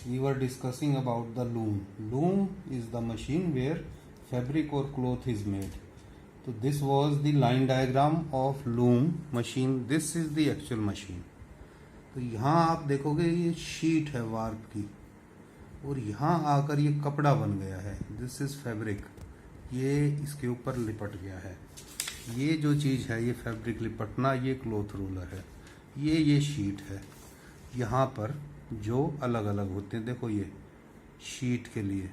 we were discussing about the loom. Loom is the machine where fabric or cloth is made. So this was the line diagram of loom machine. This is the actual machine. तो यहाँ आप देखोगे ये sheet है warp की और यहाँ आकर ये कपड़ा बन गया है. This is fabric. ये इसके ऊपर लिपट गया है. ये जो चीज़ है ये फैब्रिक लिपटना, ये क्लॉथ रोलर है. ये शीट है. यहाँ पर जो अलग अलग होते हैं, देखो ये शीट के लिए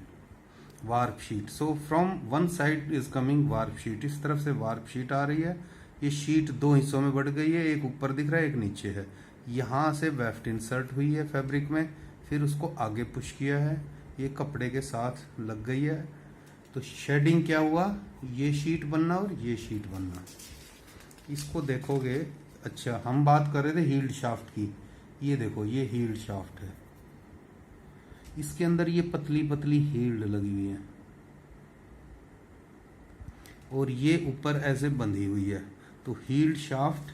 warp sheet. So from one side is coming warp sheet. इस तरफ से वार्प शीट आ रही है. ये शीट दो हिस्सों में बढ़ गई है, एक ऊपर दिख रहा है एक नीचे है. यहाँ से वेफ्ट इंसर्ट हुई है फैब्रिक में, फिर उसको आगे पुश किया है, ये कपड़े के साथ लग गई है. तो शेडिंग क्या हुआ, ये शीट बनना और ये शीट बनना. इसको देखोगे. अच्छा, हम बात कर रहे थे हील्ड शाफ्ट की. ये देखो ये हील्ड शाफ्ट है. इसके अंदर ये पतली पतली हील्ड लगी हुई है और ये ऊपर ऐसे बंधी हुई है. तो हील्ड शाफ्ट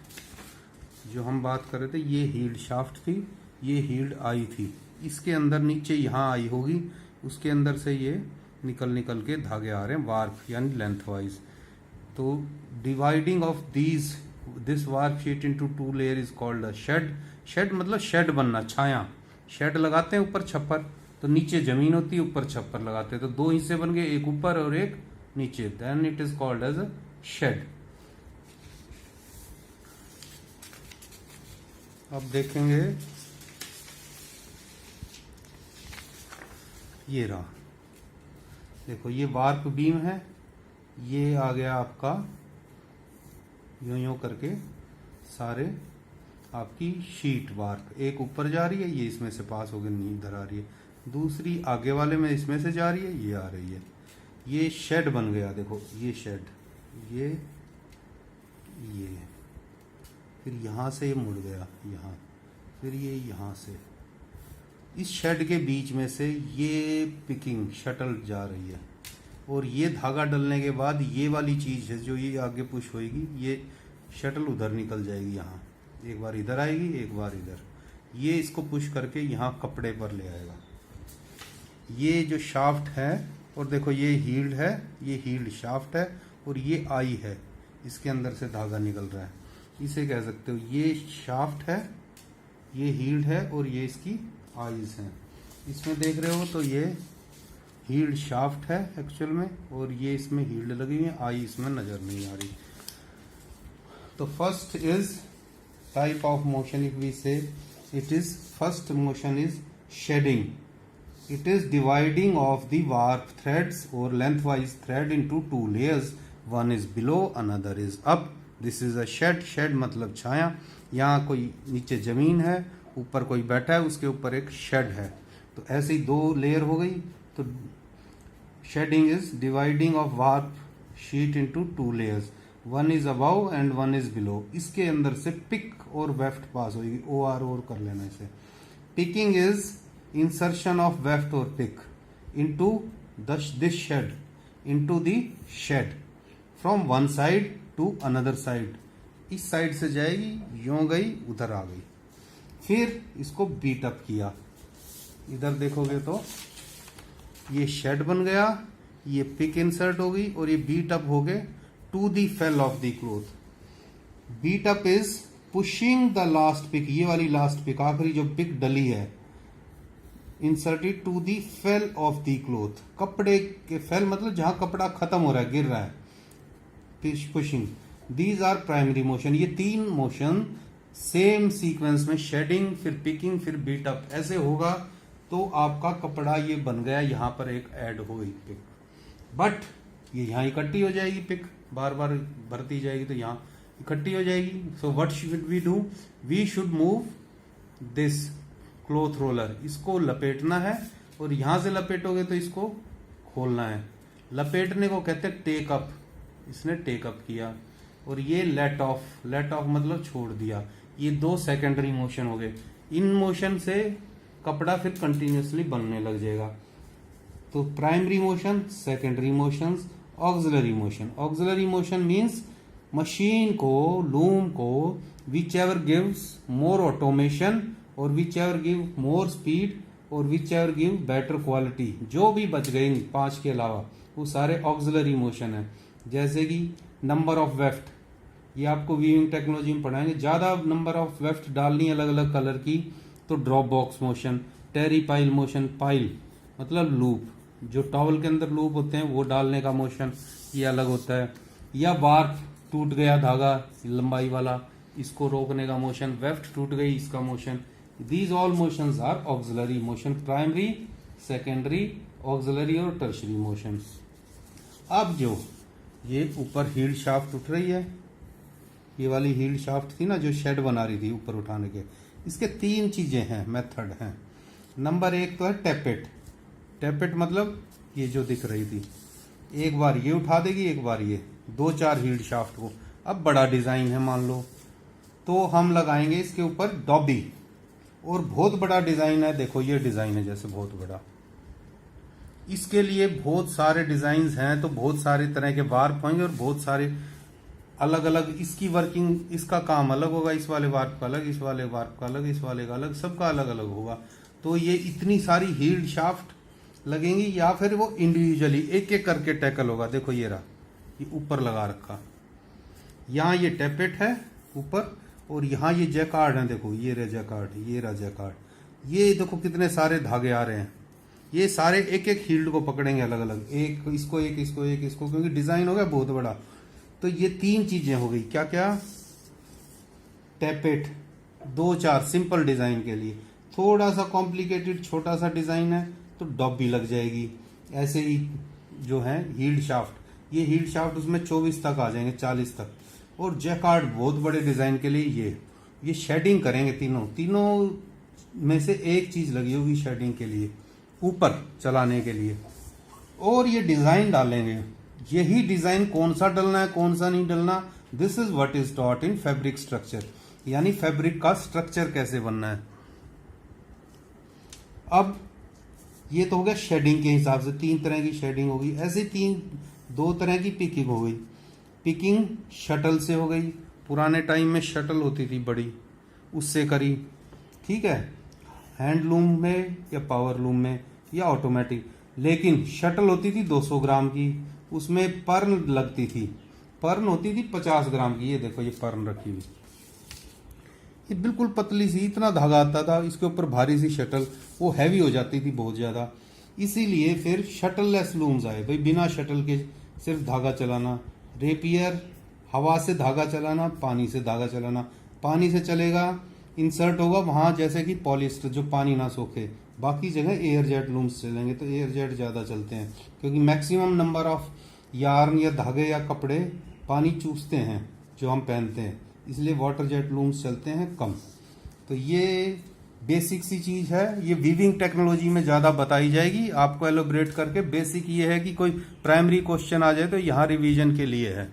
जो हम बात कर रहे थे, ये हील्ड शाफ्ट थी, ये हील्ड आई थी. इसके अंदर नीचे यहाँ आई होगी, उसके अंदर से ये निकल के धागे आ रहे हैं वार्प यानी लेंथ वाइज. तो dividing of this warp sheet into two layer is called a shed. Shed मतलब शेड बनना, छाया. शेड लगाते हैं ऊपर छप्पर, तो नीचे जमीन होती है, ऊपर छप्पर लगाते हैं. तो दो हिस्से बन गए, एक ऊपर और एक नीचे. Then it is called as a shed. अब देखेंगे ये रहा. देखो ये वार्प बीम है. ये आ गया आपका यूं करके सारे आपकी शीट वार्प. एक ऊपर जा रही है, ये इसमें से पास होकर इधर आ रही है. दूसरी आगे वाले में इसमें से जा रही है, ये आ रही है. ये शेड बन गया. देखो ये शेड, ये फिर यहाँ से ये मुड़ गया यहाँ, फिर ये यहाँ से. इस शेड के बीच में से ये पिकिंग शटल जा रही है और ये धागा डलने के बाद ये वाली चीज़ है जो ये आगे पुश होएगी, ये शटल उधर निकल जाएगी. यहाँ एक बार इधर आएगी, एक बार इधर. ये इसको पुश करके यहाँ कपड़े पर ले आएगा. ये जो शाफ्ट है, और देखो ये हील्ड है, ये हील्ड शाफ्ट है और ये आई है. इसके अंदर से धागा निकल रहा है. इसे कह सकते हो ये शाफ्ट है, ये हील्ड है और ये इसकी आईज हैं. इसमें देख रहे हो तो ये हील्ड शाफ्ट है एक्चुअल में, और ये इसमें हील्ड लगी हुई है, आई इसमें नजर नहीं आ रही. तो first is type of motion. If we say it is first motion is shedding. It is dividing of the warp threads or lengthwise thread into two layers. One is below, another is up. This is a shed. Shed मतलब छाया. यहाँ कोई नीचे जमीन है, ऊपर कोई बैठा है, उसके ऊपर एक शेड है. तो ऐसे ही दो लेयर हो गई. तो shedding is dividing of warp sheet into two layers. One is above and one is below. इसके अंदर से पिक और वेफ्ट पास होगी. और कर लेना इसे. Picking is insertion of weft or pick into this shed, into the shed from one side to another side. इस साइड से जाएगी, यूं गई, उधर आ गई. फिर इसको बीट अप किया. इधर देखोगे तो ये शेड बन गया, ये पिक इंसर्ट हो गई और ये बीट अप हो गए to the fell of the cloth. Beat up is pushing the last pick. ये वाली लास्ट पिक, आखिरी जो पिक डली है, inserted to the fell of the cloth. कपड़े के फेल मतलब जहां कपड़ा खत्म हो रहा है, गिर रहा है. Pushing. These are primary motion. ये तीन मोशन सेम सीक्वेंस में, शेडिंग फिर पिकिंग फिर बीट अप, ऐसे होगा तो आपका कपड़ा ये बन गया. यहां पर एक ऐड हो गई पिक, बट ये यहां इकट्ठी हो जाएगी. पिक बार बार भरती जाएगी तो यहां इकट्ठी हो जाएगी. So what should we do, we should move this cloth roller. इसको लपेटना है और यहां से लपेटोगे तो इसको खोलना है. लपेटने को कहते हैं टेक अप. इसने टेक अप किया. और ये लेट ऑफ. लेट ऑफ मतलब छोड़ दिया. ये दो सेकेंडरी मोशन हो गए. इन मोशन से कपड़ा फिर कंटिन्यूसली बनने लग जाएगा. तो primary motion, secondary motion, auxiliary motion. Auxiliary motion means machine को, लूम को, which ever gives more automation or whichever give more speed और which ever give better quality. जो भी बच गए इन 5 के अलावा वो सारे ऑक्सिलरी मोशन है। जैसे कि नंबर ऑफ वेफ्ट, ये आपको वीविंग टेक्नोलॉजी में पढ़ाएंगे। ज़्यादा नंबर ऑफ वेफ्ट डालनी अलग अलग कलर की तो ड्रॉप बॉक्स मोशन, टेरी पाइल मोशन, पाइल मतलब लूप, जो टॉवल के अंदर लूप होते हैं वो डालने का मोशन ये अलग होता है। या वार्प, टूट गया धागा लंबाई वाला, इसको रोकने का मोशन, वेफ्ट टूट गई इसका motion. These all motions are auxiliary motion, primary, secondary, auxiliary और टर्शरी मोशन। अब जो ये ऊपर हील शाफ्ट उठ रही है, ये वाली हील शाफ्ट थी ना जो शेड बना रही थी ऊपर उठाने के, इसके 3 चीजें हैं, मेथड हैं। नंबर 1 तो है टैपेट। टैपेट मतलब ये जो दिख रही थी, एक बार ये उठा देगी, एक बार ये, 2-4 हील शाफ्ट को। अब बड़ा डिजाइन है मान लो, तो हम लगाएंगे इसके ऊपर डॉबी। और बहुत बड़ा डिजाइन है, देखो ये डिजाइन है जैसे बहुत बड़ा, इसके लिए बहुत सारे डिजाइन हैं, तो बहुत सारे तरह के वार्प होंगे और बहुत सारे अलग अलग इसकी वर्किंग, इसका काम अलग होगा, इस वाले वार्प का अलग, इस वाले वार्प का अलग, इस वाले का अलग, सबका अलग अलग होगा। तो ये इतनी सारी हील्ड शाफ्ट लगेंगी या फिर वो इंडिविजुअली एक एक करके टैकल होगा। देखो ये रहा, ये ऊपर लगा रखा, यहाँ ये टैपेट है ऊपर, और यहाँ ये जैकार्ड है, देखो ये रहा जैकार्ड, ये रहा जैकार्ड। ये देखो कितने सारे धागे आ रहे हैं, ये सारे एक एक हील्ड को पकड़ेंगे अलग अलग, एक इसको एक इसको एक इसको, क्योंकि डिजाइन हो गया बहुत बड़ा। तो ये 3 चीजें हो गई, क्या क्या, टैपेट, 2-4 सिंपल डिजाइन के लिए। थोड़ा सा कॉम्प्लिकेटेड छोटा सा डिजाइन है तो डॉबी लग जाएगी। ऐसे ही जो है हील्ड शाफ्ट, ये हील्ड शाफ्ट उसमें 24 तक आ जाएंगे, 40 तक। और जैकार्ड बहुत बड़े डिजाइन के लिए ये शेडिंग करेंगे, तीनों में से एक चीज लगी होगी शेडिंग के लिए, ऊपर चलाने के लिए। और ये डिजाइन डालेंगे, यही डिजाइन कौन सा डलना है कौन सा नहीं डलना, this is what is taught in fabric structure, यानी फैब्रिक का स्ट्रक्चर कैसे बनना है। अब ये तो हो गया शेडिंग के हिसाब से, 3 तरह की शेडिंग होगी। ऐसे 2 तरह की पिकिंग हो गई। पिकिंग शटल से हो गई, पुराने टाइम में शटल होती थी बड़ी, उससे करी, ठीक है, हैंडलूम में या पावर लूम में या ऑटोमेटिक। लेकिन शटल होती थी 200 ग्राम की, उसमें पर्न लगती थी, पर्न होती थी 50 ग्राम की। ये देखो ये पर्न रखी हुई, ये बिल्कुल पतली सी, इतना धागा आता था, इसके ऊपर भारी सी शटल, वो हैवी हो जाती थी बहुत ज्यादा। इसीलिए फिर शटल लेस लूम्स आए, भाई बिना शटल के सिर्फ धागा चलाना। रेपियर, हवा से धागा चलाना, पानी से धागा चलाना। पानी से चलेगा, इंसर्ट होगा वहां जैसे कि पॉलिस्टर जो पानी ना सोखे, बाकी जगह एयर जेट लूम्स चलेंगे। तो एयर जेट ज्यादा चलते हैं क्योंकि मैक्सिमम नंबर ऑफ यार्न या धागे या कपड़े पानी चूसते हैं जो हम पहनते हैं, इसलिए वाटर जेट लूम्स चलते हैं कम। तो ये बेसिक सी चीज है, ये वीविंग टेक्नोलॉजी में ज्यादा बताई जाएगी आपको एलोबरेट करके। बेसिक ये है कि कोई प्राइमरी क्वेश्चन आ जाए तो यहाँ रिवीजन के लिए है।